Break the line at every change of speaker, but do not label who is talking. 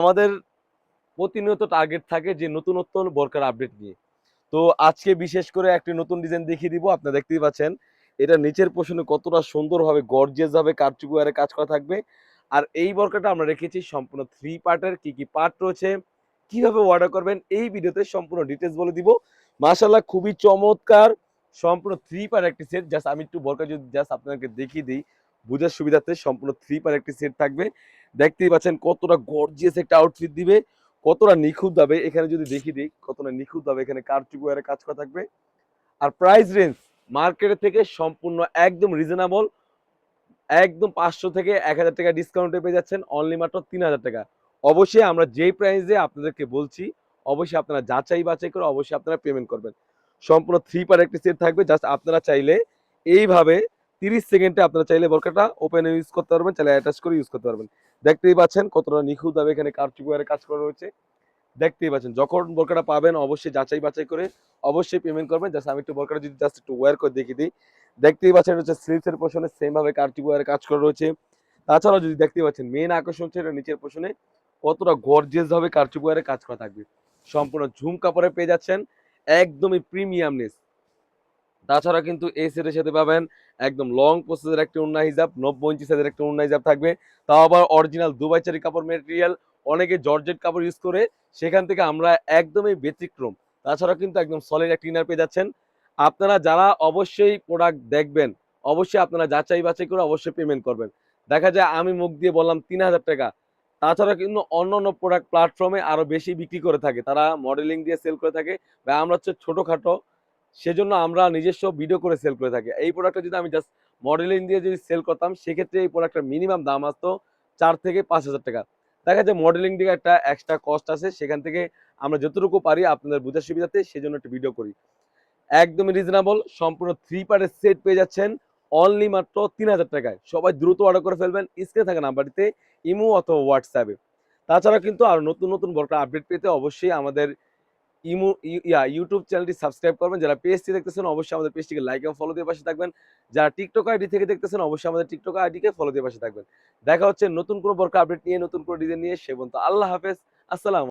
আমাদের প্রতিনিয়ত টার্গেট থাকে যে নতুনত্ব বোরকার আপডেট নিয়ে। তো আজকে বিশেষ করে একটি নতুন ডিজাইন দেখিয়ে দিব। আপনারা দেখতেই পাচ্ছেন এটা নিচের পোর্শনে কতটা সুন্দরভাবে গর্জিয়াস ভাবে কারচুপি ওয়ারে কাজ করা থাকবে। আর এই বোরকাটা আমরা রেখেছি সম্পূর্ণ 3 পার্টের। কি কি পার্ট রয়েছে, কিভাবে অর্ডার করবেন এই ভিডিওতে সম্পূর্ণ ডিটেইলস বলে দিব। মাশাআল্লাহ খুবই চমৎকার সম্পূর্ণ 3 পার্ট একটি সেট। জাস্ট আমি একটু বোরকা যদি জাস্ট আপনাদেরকে দেখিয়ে দিই বুঝার সুবিধার্থে, সম্পূর্ণ 3 পার্ট একটি সেট থাকবে। দেখতেই পাচ্ছেন কতটা গর্জিয়াস একটা আউটফিট দিবে, কতটা নিখুঁতভাবে এখানে যদি দেখিয়ে দিই কতটা নিখুঁতভাবে এখানে কারচুপি ওয়ারে কাজ করা থাকবে। আর প্রাইস রেঞ্জ মার্কেটের থেকে সম্পূর্ণ একদম রিজনেবল, একদম 500 থেকে 1000 টাকা ডিসকাউন্টে পেয়ে যাচ্ছেন অনলি মাত্র 3000 টাকা। অবশ্যই আমরা যেই প্রাইসে আপনাদেরকে বলছি অবশ্যই আপনারা যাচাই বাছাই করে অবশ্যই আপনারা পেমেন্ট করবেন। সম্পূর্ণ 3 পার্ট একটি সেট থাকবে। জাস্ট আপনারা চাইলে এইভাবে 30 সেকেন্ডে আপনারা চাইলে বোরকাটা ওপেন ইউজ করতে পারবেন, চাইলে অ্যাটাচ করে ইউজ করতে পারবেন। দেখতেই পাচ্ছেন কতটা নিখুঁতভাবে এখানে কারচুপি ওয়ারে কাজ করা রয়েছে। দেখতেই পাচ্ছেন যখন বোরকাটা পাবেন অবশ্যই যাচাই বাছাই করে অবশ্যই পেমেন্ট করবেন। জাস্ট আমি একটু বোরকাটা যদি জাস্ট একটু ওয়্যার করে দেখিয়ে দিই, দেখতেই পাচ্ছেন এটা হচ্ছে স্লিভসের পোর্শনে সেম ভাবে কারচুপি ওয়ারে কাজ করা রয়েছে। তাছাড়াও যদি দেখতেই পাচ্ছেন মেইন আকর্ষণ হচ্ছে এটা নিচের পোর্শনে কতটা গর্জিয়াস ভাবে কারচুপি ওয়ারে কাজ করা থাকবে। সম্পূর্ণ ঝুম কাপড়ে পেয়ে যাচ্ছেন একদমই প্রিমিয়ামনেস। তাছাড়া কিন্তু এই সেটের সাথে পাবেন একদম লং প্রসেসের একটা ওড়না হিজাব, 90 ইঞ্চি সাইজের একটা ওড়না হিজাব থাকবে। তাও আবার অরিজিনাল দুবাই চারি কাপড় মেটেরিয়াল। অনেকে জর্জেট কাপড় ইউজ করে, সেখান থেকে আমরা একদমই ব্যতিক্রম। তাছাড়া কিন্তু একদম সলিড একটা ইনার পেয়ে যাচ্ছেন। আপনারা যারা অবশ্যই প্রোডাক্ট দেখবেন অবশ্যই আপনারা যাচাই বাছাই করে অবশ্যই পেমেন্ট করবেন। দেখা যায় আমি মুখ দিয়ে বললাম 3000 টাকা, তাছাড়া কিন্তু অন্যান্য প্রোডাক্ট প্ল্যাটফর্মে আরো বেশি বিক্রি করে থাকে, তারা মডেলিং দিয়ে সেল করে থাকে। বা আমরা হচ্ছে ছোটখাটো, সেজন্য আমরা নিজস্ব ভিডিও করে সেল করে থাকি। এই প্রোডাক্টটা যদি আমি জাস্ট মডেলিং দিয়ে যদি সেল করতাম সেক্ষেত্রে এই প্রোডাক্টের মিনিমাম দাম আসতো 4 থেকে 5000 টাকা। দেখা যায় মডেলিং দিকে একটা এক্সট্রা কস্ট আছে, সেখান থেকে আমরা যতটুকু পারি আপনাদের বোঝার সুবিধাতে সেজন্য একটা ভিডিও করি। একদমই রিজনেবল সম্পূর্ণ 3 পার্টের সেট পেয়ে যাচ্ছেন অনলি মাত্র 3000 টাকায়। সবাই দ্রুত অর্ডার করে ফেলবেন স্ক্রিনে থাকা নাম্বারটিতে, ইমো অথবা হোয়াটসঅ্যাপে। তাছাড়া কিন্তু আরো নতুন নতুন বড় আপডেট পেতে অবশ্যই আমাদের ইউটিউব চ্যানেলটি সাবস্ক্রাইব করবেন। যারা পেজটি দেখতেছেন অবশ্যই আমাদের পেজটিকে লাইক এবং ফলো দিয়ে পাশে থাকবেন। যারা টিকটক আইডি থেকে দেখতেছেন অবশ্যই আমাদের টিকটক আইডিকে ফলো দিয়ে পাশে থাকবেন। দেখা হচ্ছে নতুন কোনো বড় আপডেট নিয়ে, নতুন কোনো ডিজাইন নিয়ে। সে পর্যন্ত আল্লাহ হাফেজ, আসসালাম।